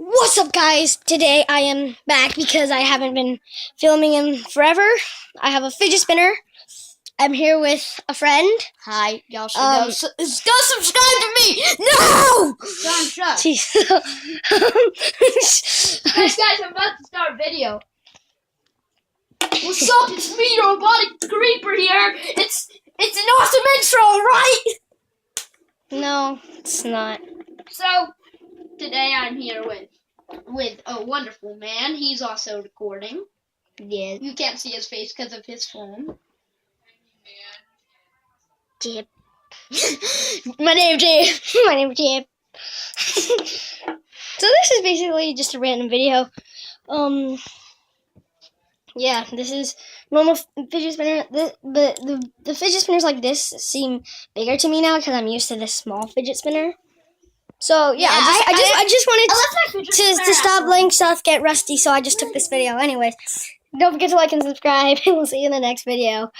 What's up, guys? Today I am back because I haven't been filming in forever. I have a fidget spinner. I'm here with a friend. Hi, y'all should Um, go subscribe to me! No! John, shut. Jeez. Guys, I'm about to start a video. What's up? It's me, your robotic creeper here. It's an awesome intro, right? No, it's not. So, today I'm here with a wonderful man. He's also recording. Yeah. You can't see his face because of his phone. Jip. My name's Jip. My name's Jip. So this is basically just a random video. Yeah, this is normal fidget spinner. But the fidget spinners like this seem bigger to me now because I'm used to this small fidget spinner. So yeah, I just wanted to stop letting stuff get rusty. So I just took this video. Anyways, don't forget to like and subscribe, and we'll see you in the next video.